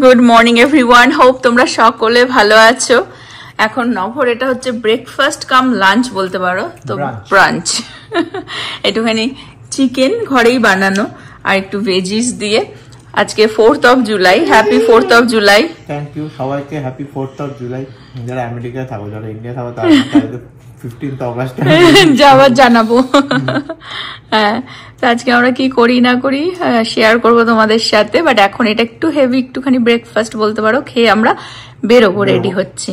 Good morning everyone, hope তোমরা সকলে ভালো আছো। এখন নভর এটা হচ্ছে ব্রেকফাস্ট কাম লাঞ্চ বলতে পারো, তো ব্রাঞ্চ। একটুখানি চিকেন ঘরেই বানানো আর একটু ভেজিস দিয়ে। আজকে 4th of July, happy 4th of July। Thank you সবাইকে, হ্যাপি 4th of July। যারা আমেরিকায় থাকো, যারা ইন্ডিয়া থাকো তারা 15th August যাওয়ার জানাবো। হ্যাঁ, তো আজকে আমরা কি করি না করি শেয়ার করবো তোমাদের সাথে। বাট এখন এটা একটু হেভি, একটুখানি ব্রেকফাস্ট বলতে পারো, খেয়ে আমরা বেরোবো, রেডি হচ্ছে।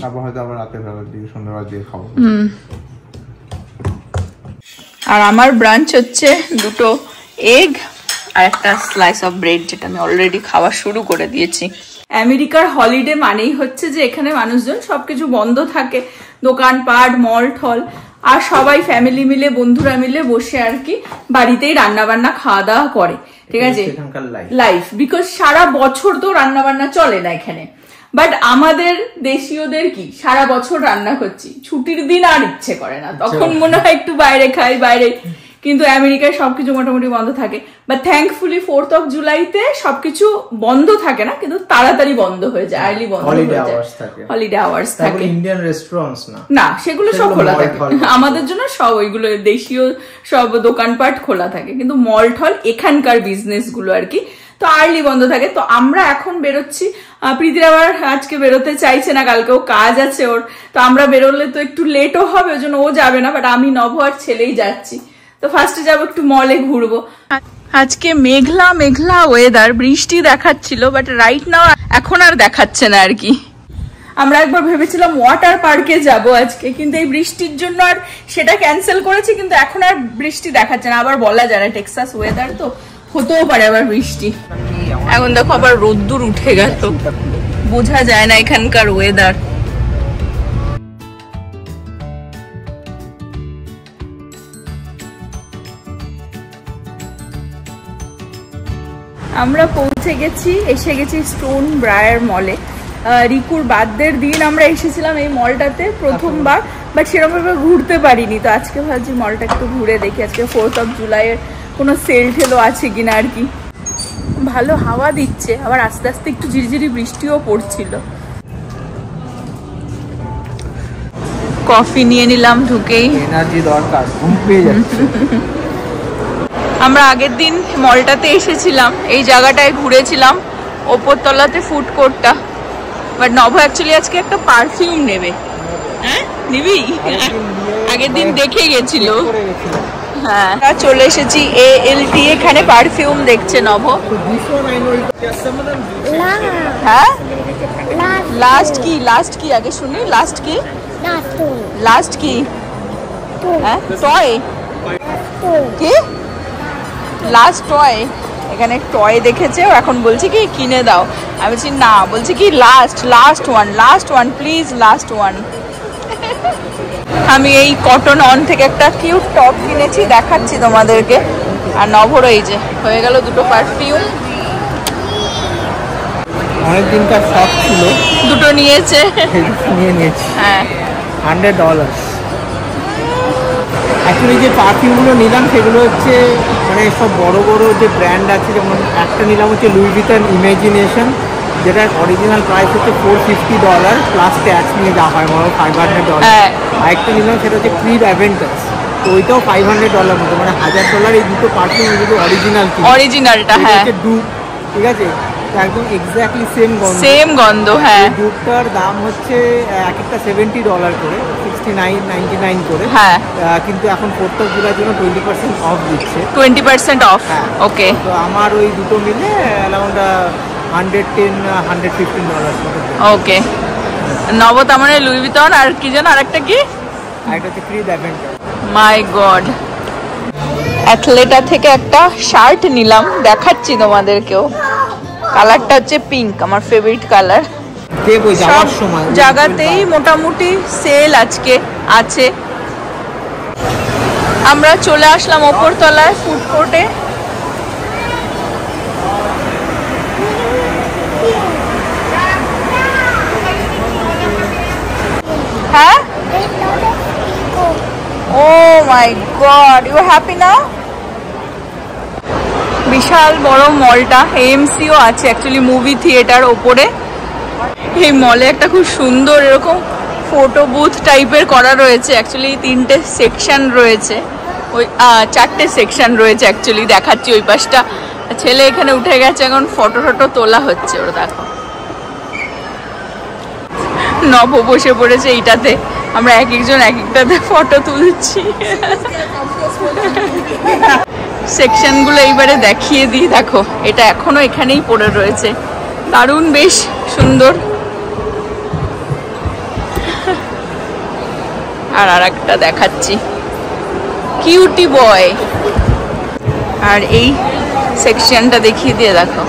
আর আমার ব্রাঞ্চ হচ্ছে 2টো এগ আর একটা স্লাইস অফ ব্রেড, যেটা আমি অলরেডি খাওয়া শুরু করে দিয়েছি। আমেরিকার হলিডে মানেই হচ্ছে যে এখানে মানুষজন সবকিছু বন্ধ থাকে, দোকানপাট, মল ঠল, আর সবাই ফ্যামিলি মিলে, বন্ধুরা মিলে বসে আর কি বাড়িতেই রান্না বান্না খাওয়া দাওয়া করে। ঠিক আছে, লাইফ, বিকজ সারা বছর তো রান্না বান্না চলে না এখানে। বাট আমাদের দেশীয়দের কি সারা বছর রান্না করছি, ছুটির দিন আর ইচ্ছে করে না, তখন মনে হয় একটু বাইরে খাই, বাইরে। কিন্তু আমেরিকায় সবকিছু মোটামুটি বন্ধ থাকে। বাট থ্যাঙ্কফুলি 4th of July-তে সবকিছু বন্ধ থাকে না, কিন্তু তাড়াতাড়ি বন্ধ হয়ে যায়, আর্লি বন্ধ হয়ে যায়। হলিডে আওয়ার্স থাকে। ইন্ডিয়ান রেস্টুরেন্টস না, সেগুলো সব খোলা থাকে আমাদের জন্য, সব ওইগুলো দেশীয় সব দোকানপাট খোলা থাকে, কিন্তু মল ঠল এখানকার বিজনেস গুলো আর কি তো আর্লি বন্ধ থাকে। তো আমরা এখন বেরোচ্ছি। প্রীতির আবার আজকে বেরোতে চাইছে না, কালকেও কাজ আছে ওর, তো আমরা বেরোলে তো একটু লেটও হবে, ওই জন্য ও যাবে না। বাট আমি, নভ আর ছেলেই যাচ্ছি। তো ফার্স্টে যাবো একটু মলে ঘুরবো। আজকে মেঘলা মেঘলা ওয়েদার, বৃষ্টি দেখাচ্ছিল, বাট রাইট নাও এখন আর দেখাচ্ছে না আর কি। আমরা একবার ভেবেছিলাম ওয়াটার পার্কে যাব আজকে, কিন্তু এই বৃষ্টির জন্য আর সেটা ক্যান্সেল করেছি। কিন্তু এখন আর বৃষ্টি দেখাচ্ছে না, আবার বলা যায় না, টেক্সাস ওয়েদার তো, হতেও পারে আবার বৃষ্টি। এখন দেখো আবার রোদ্দুর উঠে গেল, বোঝা যায় না এখানকার ওয়েদার। আমরা পৌঁছে গেছি, এসে গেছি স্টোন ব্রায়ার মলে। রিকুর বার্থডের দিন আমরা এসেছিলাম এই মলটাতে প্রথমবার, বাট সেরকম ভাবে ঘুরতে পারিনি। তো আজকে ভাবছি মলটা একটু ঘুরে দেখি, আজকে 4th of July-এর কোনো সেল ঠেলও আছে কিনা আর কি। ভালো হাওয়া দিচ্ছে, আবার আস্তে আস্তে একটু ঝিরিঝিরি বৃষ্টিও পড়ছিল। কফি নিয়ে নিলাম ঢুকেই, এনার্জি দরকার, ঘুম পেয়ে যাচ্ছে। আমরা আগের দিন মলটাতে এসেছিলাম, এই জায়গাটায় ঘুরেছিলাম, ওপর তলাতে ফুড কোর্টটা। বাট নভ অ্যাকচুয়ালি আজকে একটা পারফিউম নেবে। হ্যাঁ নিবি? আগের দিন দেখে গেছিল। হ্যাঁ, চলে এসেছি ALT, এখানে পারফিউম দেখছে নভ। হ্যাঁ, লাস্ট কি, লাস্ট কি আগে শুনি, লাস্ট কি, লাস্ট কি? হ্যাঁ, টয় কি, লাস্ট টয়। এখানে টয় দেখেছে, ও এখন বলছে কি কিনে দাও। আমি বলছি না, বলছি কি last, last one, last one please, last one. আমি এই কটন অন থেকে একটা কিউট টপ কিনেছি, দেখাচ্ছি তোমাদেরকে। আর নভর এই যে হয়ে গেল 2টো পারফিউম। অনেকদিনকার শখ ছিল, 2টো নিয়েছে, নিয়ে নিয়েছি। হ্যাঁ, $100। অ্যাকচুয়ালি যে পারফিউমগুলো নিলাম সেগুলো হচ্ছে মানে সব বড় বড় যে ব্র্যান্ড আছে, যেমন একটা নিলাম হচ্ছে লুই ভিতন ইমাজিনেশন, যেটার অরিজিনাল প্রাইস হচ্ছে $450 প্লাস ট্যাক্স নিয়ে যা হয় মনে $500। আরেকটা নিলাম সেটা হচ্ছে ক্রিড অ্যাভেঞ্জার্স, তো ওইটাও $500 মতো, মানে $1000। এই 2টো পারফিউম এগুলো অরিজিনালটা, হ্যাঁ ডুপ, ঠিক আছে, একদম এক্স্যাক্টলি সেম গন্ধ, সেম গন্ধ। হ্যাঁ, ডুপটার দাম হচ্ছে এক একটা $70 করে, 69.99 করে। হ্যাঁ, কিন্তু এখন 4th of July জন্য 20% অফ দিচ্ছে, 20% অফ। ওকে, তো আমার ওই 2টো মিলে অ্যারাউন্ড $115 মতো। ওকে, নবত আমার লুই ভিতন, আর কি যেন আরেকটা কি, আরেকটা হচ্ছে ক্রিড অ্যাভেঞ্জার। মাই গড, অ্যাথলেটা থেকে একটা শার্ট নিলাম, দেখাচ্ছি তোমাদেরকেও। কালারটা হচ্ছে পিঙ্ক, আমার ফেভারিট কালার। সব জায়গাতেই মোটামুটি সেল আজকে আছে। আমরা চলে আসলাম ওপর তলায় ফুড কোর্টে। হ্যাঁ, ও মাই গড, ইউ হ্যাপি নাও? বিশাল বড় মলটা, এএমসিও আছে অ্যাকচুয়ালি, মুভি থিয়েটার ওপরে। এই মলে একটা খুব সুন্দর এরকম ফটো বুথ টাইপের করা রয়েছে। অ্যাকচুয়ালি 3টে সেকশন রয়েছে, ওই 4টে সেকশন রয়েছে অ্যাকচুয়ালি। দেখাচ্ছি ওই পাশটা, ছেলে এখানে উঠে গেছে, এখন ফটো টটো তোলা হচ্ছে। ওরা দেখো নব বসে পড়েছে এইটাতে, আমরা এক একজন এক একটাতে ফটো তুলছি। সেকশন গুলো এইবারে দেখিয়ে দিই। দেখো এটা এখনো এখানেই পড়ে রয়েছে, দারুণ বেশ সুন্দর। আর একটা দেখাচ্ছি, কিউটি বয়। আর এই সেকশনটা দেখিয়ে দিয়ে দেখো,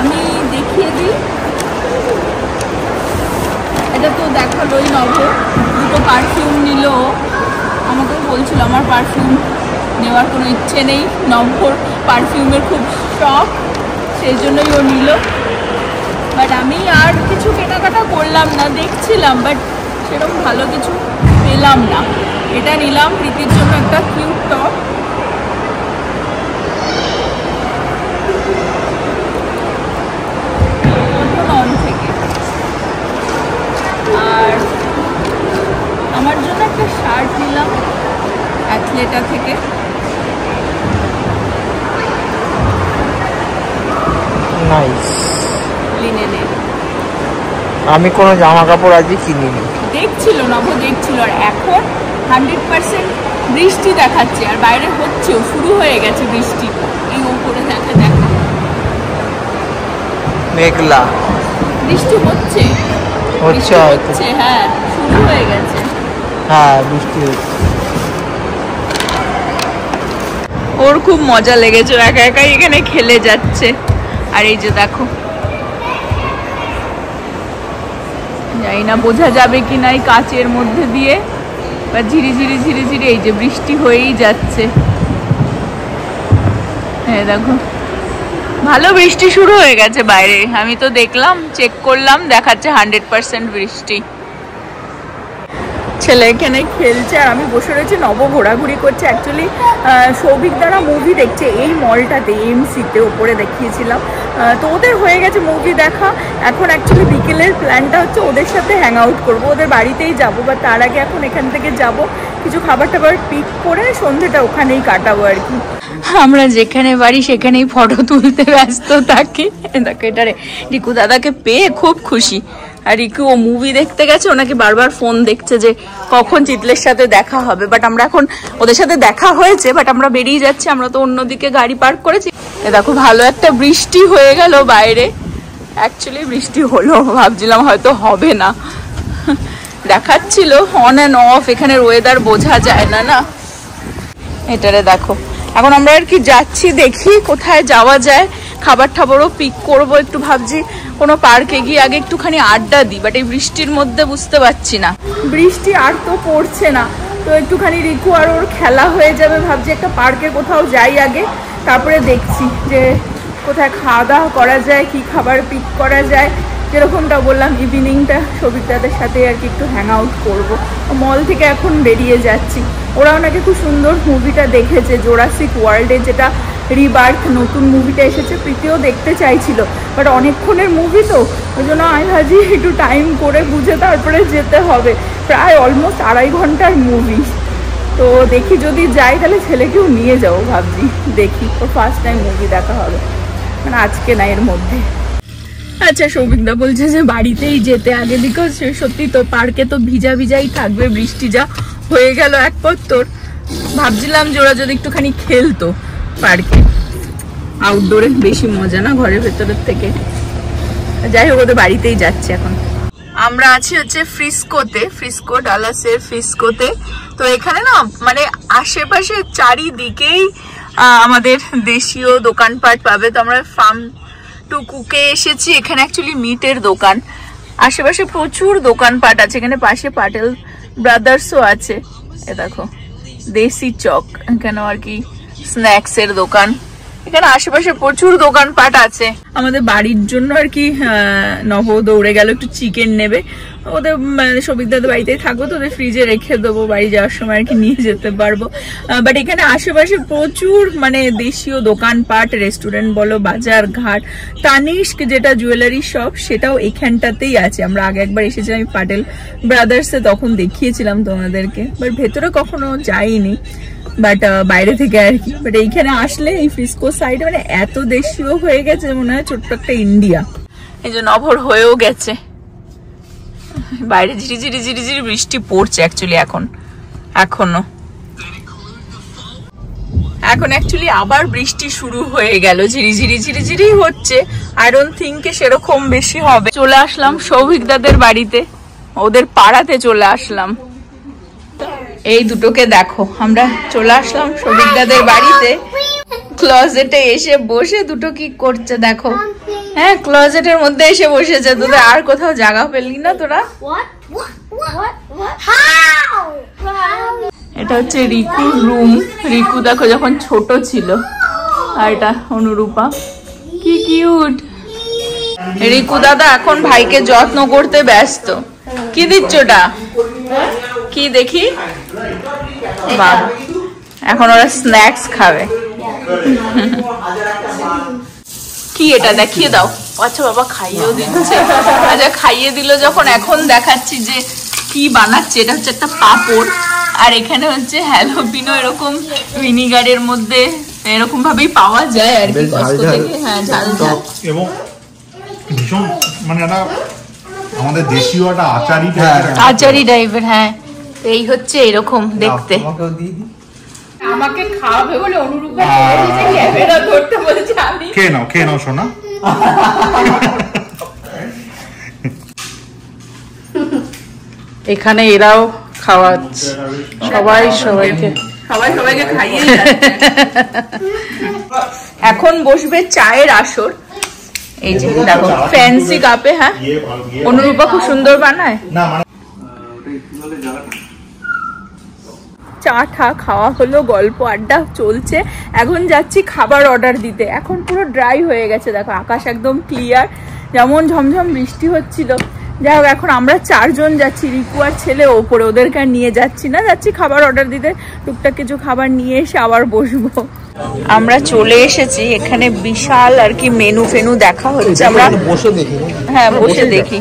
আমি দেখিয়ে দিই। এটা তো দেখালোই নব, দুটো পারফিউম নিল। আমাকেও বলছিল আমার পারফিউম নেওয়ার কোনো ইচ্ছে নেই, নভর পারফিউমের খুব শখ, সেই জন্যই ও নিল। বাট আমি আর কিছু কেনাকাটা করলাম না, দেখছিলাম বাট সেরকম ভালো কিছু পেলাম না। এটা নিলাম প্রীতির জন্য একটা কিউট টপ। অন থেকে। আর আমার জন্য একটা শার্ট নিলাম অ্যাথলেটা থেকে। নাইস। লিনেনের। আমি কোনো জামা কাপড় আজকে কিনিনি। দেখছিল নব, দেখছিল। আর এখন 100% বৃষ্টি দেখাচ্ছে, আর বাইরে হচ্ছেও, শুরু হয়ে গেছে বৃষ্টি। এই উপরে দেখা মেঘলা বৃষ্টি হচ্ছে, হ্যাঁ শুরু হয়ে গেছে। হ্যাঁ বৃষ্টি হচ্ছে। ওর খুব মজা লেগেছে, একা একাই এখানে খেলে যাচ্ছে। আর এই যে দেখো, জানি না বোঝা যাবে কি না এই কাচের মধ্যে দিয়ে, বা ঝিরি ঝিরি ঝিরি ঝিরি এই যে বৃষ্টি হয়েই যাচ্ছে। হ্যাঁ দেখো, ভালো বৃষ্টি শুরু হয়ে গেছে বাইরে। আমি তো দেখলাম, চেক করলাম, দেখাচ্ছে 100% বৃষ্টি। ছেলে এখানে খেলছে আর আমি বসে রয়েছি। নব ঘোরাঘুরি করছে। অ্যাকচুয়ালি সৌভিক দ্বারা মুভি দেখছে এই মলটাতে, এমসিতে ওপরে দেখিয়েছিলাম। তো ওদের হয়ে গেছে মুভি দেখা। এখন অ্যাকচুয়ালি বিকেলের প্ল্যানটা হচ্ছে ওদের সাথে হ্যাং আউট করবো, ওদের বাড়িতেই যাবো। বা তার আগে এখন এখান থেকে যাব, কিছু খাবার টাবার পিক করে সন্ধ্যেটা ওখানেই কাটাবো আর কি। আমরা যেখানে বাড়ি সেখানেই ফটো তুলতে ব্যস্ত থাকি। দেখো এটারে রিকু দাদাকে পেয়ে খুব খুশি। আর রিকু ও মুভি দেখতে গেছে, ওনাকে বারবার ফোন দেখছে যে কখন চিতলের সাথে দেখা হবে। বাট আমরা এখন, ওদের সাথে দেখা হয়েছে বাট আমরা বেরিয়ে যাচ্ছি। আমরা তো অন্যদিকে গাড়ি পার্ক করেছি। দেখো ভালো একটা বৃষ্টি হয়ে গেল বাইরে। অ্যাকচুয়ালি বৃষ্টি হলো, ভাবছিলাম হয়তো হবে না, দেখাচ্ছিল অন অ্যান্ড অফ। এখানের ওয়েদার বোঝা যায় না না। এটারে দেখো, এখন আমরা আর কি যাচ্ছি, দেখি কোথায় যাওয়া যায়। খাবার টাবারও পিক করবো একটু, ভাবছি কোনো পার্কে গিয়ে আগে একটুখানি আড্ডা দিই। বাট এই বৃষ্টির মধ্যে বুঝতে পারছি না, বৃষ্টি আর তো পড়ছে না, তো একটুখানি রিকু আর ওর খেলা হয়ে যাবে। ভাবছি একটা পার্কে কোথাও যাই আগে, তারপরে দেখছি যে কোথায় খাওয়া দাওয়া করা যায়, কি খাবার পিক করা যায়। যেরকমটা বললাম, ইভিনিংটা সবিতাদের সাথে আর কি একটু হ্যাং আউট করবো। মল থেকে এখন বেরিয়ে যাচ্ছি। ওরাও নাকি খুব সুন্দর মুভিটা দেখেছে, জোরাসিক ওয়ার্ল্ডে, যেটা রিবার্থ নতুন মুভিটা এসেছে। প্রীতিও দেখতে চাইছিল বাট অনেকক্ষণের মুভি তো, ওই জন্য আমি ভাবছি একটু টাইম করে বুঝে তারপরে যেতে হবে। প্রায় অলমোস্ট 2.5 ঘন্টার মুভি। তো দেখি যদি যাই তাহলে ছেলেকেও নিয়ে যাবো ভাবছি। দেখি, তো ফার্স্ট টাইম মুভি দেখা হবে, মানে আজকে না এর মধ্যে। আচ্ছা, সৌভিকদা বলছে যে বাড়িতেই যেতে আগে, বিকজ সত্যি তো পার্কে তো ভিজা ভিজাই থাকবে, বৃষ্টি যা হয়ে গেল এক পত্তর। ভাবছিলাম যে ওরা যদি একটুখানি খেলতো পার্কে, আউটডোরে বেশি মজা না ঘরের ভেতরের থেকে। যাই হোক, ওদের বাড়িতেই যাচ্ছে এখন। আমরা আছি হচ্ছে ফ্রিস্কোতে, ফ্রিস্কো ডালাসের ফ্রিস্কোতে। তো এখানে না মানে আশেপাশে চারিদিকেই আমাদের দেশীয় দোকানপাট পাবে। তো আমরা ফার্ম টু কুকে এসেছি, এখানে অ্যাকচুয়ালি মিটের দোকান। আশেপাশে প্রচুর দোকানপাট আছে। এখানে পাশে পাটেল ব্রাদার্সও আছে। এ দেখো দেশি চক, এখানেও আর কি স্ন্যাক্স এর দোকান। এখানে আশেপাশে প্রচুর দোকানপাট আছে। আমাদের বাড়ির জন্য আর কি নব দৌড়ে গেল একটু চিকেন নেবে। ওদের মানে সবিকদাদের বাড়িতেই থাকবো তো ওদের ফ্রিজে রেখে দেবো, বাড়ি যাওয়ার সময় আর কি নিয়ে যেতে পারবো। বাট এখানে আশেপাশে প্রচুর মানে দেশীয় দোকানপাট, রেস্টুরেন্ট বলো, বাজার ঘাট। তানিস্ক যেটা জুয়েলারি শপ সেটাও এখানটাতেই আছে। আমরা আগে একবার এসেছিলাম পাটেল ব্রাদার্সে, তখন দেখিয়েছিলাম তোমাদেরকে, বাট ভেতরে কখনো যাইনি, বাট বাইরে থেকে আর কি। বাট এইখানে আসলে এই ফ্রিস্কো সাইড মানে এত দেশীয় হয়ে গেছে, মনে হয় ছোট্ট একটা ইন্ডিয়া। এই যে নভর হয়েও গেছে, বাইরে ঝিরিঝিরি ঝিরিঝিরি বৃষ্টি পড়ছে অ্যাকচুয়ালি এখনো অ্যাকচুয়ালি আবার বৃষ্টি শুরু হয়ে গেল, ঝিরিঝিরি ঝিরিঝিরি হচ্ছে। আই ডোন্ট থিঙ্ক সেরকম বেশি হবে। চলে আসলাম সৌভিকদাদের বাড়িতে, ওদের পাড়াতে চলে আসলাম। এই দুটোকে দেখো, আমরা চলে আসলাম সৌভিকদাদের বাড়িতে। ক্লজেটে এসে বসে দুটো কি করছে দেখো। হ্যাঁ, ক্লজেটের মধ্যে এসে বসেছে। তোদের আর কোথাও জায়গা পেলি না তোরা? এটা হচ্ছে রিকুর রুম। রিকু দেখো যখন ছোট ছিল, আর এটা অনুরূপা, কি কিউট। রিকু দাদা এখন ভাইকে যত্ন করতে ব্যস্ত। কি দিচ্ছ ওটা? কি দেখি? বাবা, এখন ওরা স্ন্যাক্স খাবে। কি এটা দেখিয়ে দাও। আচ্ছা বাবা খাইয়েও দিচ্ছে। আচ্ছা খাইয়ে দিল যখন, এখন দেখাচ্ছি যে কি বানাচ্ছে। এটা হচ্ছে একটা পাপড়, আর এখানে হচ্ছে হ্যালোপিনো এরকম ভিনিগারের মধ্যে এরকম ভাবেই পাওয়া যায় আর কি কস্কো থেকে। হ্যাঁ, ঝাল ঝাল এবং ভীষণ মানে এটা আমাদের দেশীয় একটা আচারি টাইপের। হ্যাঁ, এই হচ্ছে এরকম দেখতে। আমাকে খাওয়াবে বলে অনুরূপা ক্যামেরা ধরতে বলেছে। আমি খেয়ে নাও সোনা। এখানে এরাও খাওয়াচ্ছে সবাইকে খাইয়ে। এখন বসবে চায়ের আসর। এই যে দেখো ফ্যান্সি কাপে। হ্যাঁ, অনুরূপা খুব সুন্দর বানায়। চা ঠা খাওয়া হলো, গল্প আড্ডা চলছে। এখন যাচ্ছি খাবার অর্ডার দিতে। এখন পুরো ড্রাই হয়ে গেছে, দেখো আকাশ একদম ক্লিয়ার, যেমন ঝমঝম বৃষ্টি হচ্ছিল। যাই হোক, এখন আমরা 4 জন যাচ্ছি, রিকু আর ছেলে ওপরে। ওদেরকে নিয়ে যাচ্ছি না, যাচ্ছি খাবার অর্ডার দিতে। টুকটাক কিছু খাবার নিয়ে এসে আবার বসবো। আমরা চলে এসেছি এখানে, বিশাল আর কি মেনু ফেনু দেখা হচ্ছে। আমরা বসে দেখি। হ্যাঁ, বসে দেখি।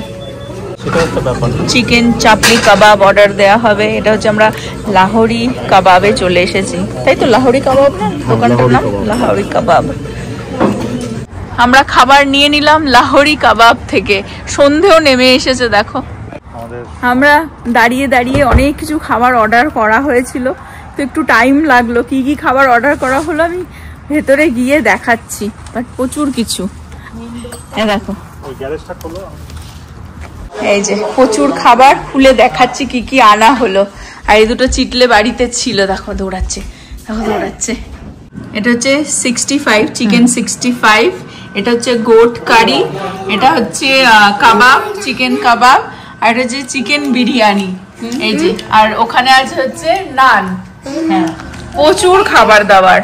চিকেন চাপলি কাবাব অর্ডার দেওয়া হবে। এটা হচ্ছে আমরা লাহোরি কাবাবে চলে এসেছি, তাই তো? লাহোরি কাবাব না দোকানটার নাম? লাহোরি কাবাব। আমরা খাবার নিয়ে নিলাম লাহোরি কাবাব থেকে। সন্ধেও নেমে এসেছে দেখো। আমরা দাঁড়িয়ে দাঁড়িয়ে অনেক কিছু খাবার অর্ডার করা হয়েছিল, তো একটু টাইম লাগলো। কি কি খাবার অর্ডার করা হলো আমি ভেতরে গিয়ে দেখাচ্ছি, বাট প্রচুর কিছু। দেখো এই যে প্রচুর খাবার, খুলে দেখাচ্ছি কি কি আনা হলো। আর এই দুটো চিটলে বাড়িতে ছিল, দেখো দৌড়াচ্ছে। এটা হচ্ছে 65 চিকেন 65। এটা হচ্ছে গোট কারি। এটা হচ্ছে কাবাব, চিকেন কাবাব। আর এটা হচ্ছে চিকেন বিরিয়ানি। এই যে, আর ওখানে আছে হচ্ছে নান। হ্যাঁ, প্রচুর খাবার দাবার।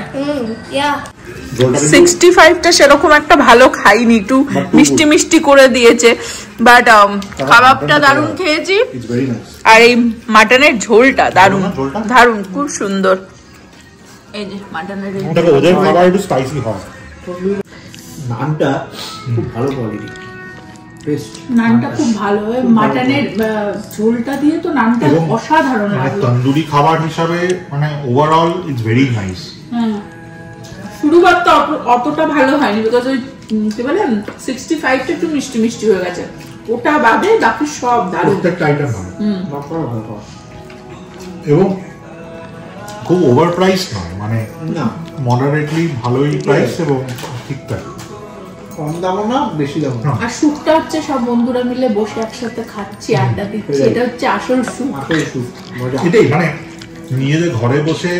65টা সেরকম একটা ভালো খাইনি, একটু মিষ্টি মিষ্টি করে দিয়েছে, বাট কাবাবটা দারুণ খেয়েছি। আর এই মাটনের ঝোলটা দারুণ দারুণ, খুব সুন্দর। এই যে মাটনের ওদের খাবার একটু স্পাইসি হয়। নানটা খুব ভালো কোয়ালিটি, নানটা খুব ভালো। মাটনের ঝোলটা দিয়ে তো নানটা অসাধারণ লাগলো। তন্দুরি খাবার হিসাবে মানে ওভারঅল ইটস ভেরি নাইস। হ্যাঁ, শুরুবার তো অতটা ভালো হয়নি, বিকজ ওই কি বলেন 65টা একটু মিষ্টি মিষ্টি হয়ে গেছে। ওটা বাদে বাকি সব দারুণ। প্রত্যেকটা আইটেম ভালো এবং খুব ওভার প্রাইস নয়, মানে মডারেটলি ভালোই প্রাইস এবং ঠিকঠাক, কম দামও না বেশি দামও না। আর সুপটা হচ্ছে সব বন্ধুরা মিলে বসে একসাথে খাচ্ছি, আড্ডা দিচ্ছি, এটা হচ্ছে আসল সুপ। এটাই মানে নিজেদের ঘরে বসে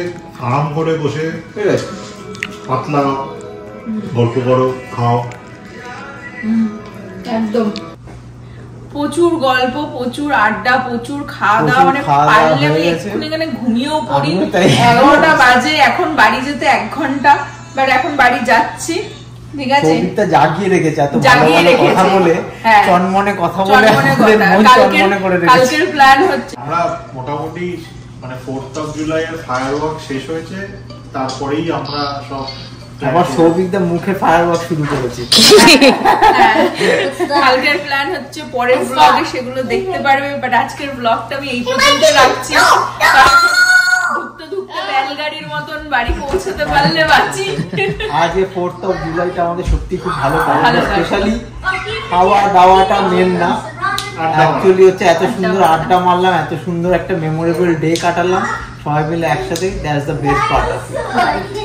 আরাম করে বসে পাতলা গল্প করো, খাও। একদম প্রচুর গল্প, প্রচুর আড্ডা, প্রচুর খাওয়া দাওয়া। মানে পারলে আমি এক্ষুনি এখানে ঘুমিয়েও পড়ি। 11টা বাজে, এখন বাড়ি যেতে 1 ঘন্টা। বাট এখন বাড়ি যাচ্ছি, ঠিক আছে। সৌভিকটা জাগিয়ে রেখেছে, এত জাগিয়ে ভালো রেখেছে। কথা বলে, হ্যাঁ। চনমনে কথা বলে চনমনে আমাদের কথা। মন চনমনে করে রেখেছে। কালকের প্ল্যান হচ্ছে আমরা মোটামুটি মানে 4th of July এর ফায়ারওয়ার্ক শেষ হয়েছে, তারপরেই আমরা সব আবার সৌভিকদা মুখে ফায়ারওয়ার্ক শুরু করেছে। কালকের প্ল্যান হচ্ছে পরের ব্লগে সেগুলো দেখতে পারবে, বাট আজকের ব্লগটা আমি এই পর্যন্ত রাখছি। ধুকতে ধুকতে বেলগাড়ির মতন বাড়ি পৌঁছতে পারলে বাঁচি। আজ 4th of July টা আমাদের সত্যি খুব ভালো ভালো কাটলো, কাটলো। স্পেশালি খাওয়া দাওয়াটা মেন না, অ্যাকচুয়ালি হচ্ছে এত সুন্দর আড্ডা মারলাম, এত সুন্দর একটা মেমোরেবল ডে কাটালাম সবাই মিলে একসাথে, that's the best part of it.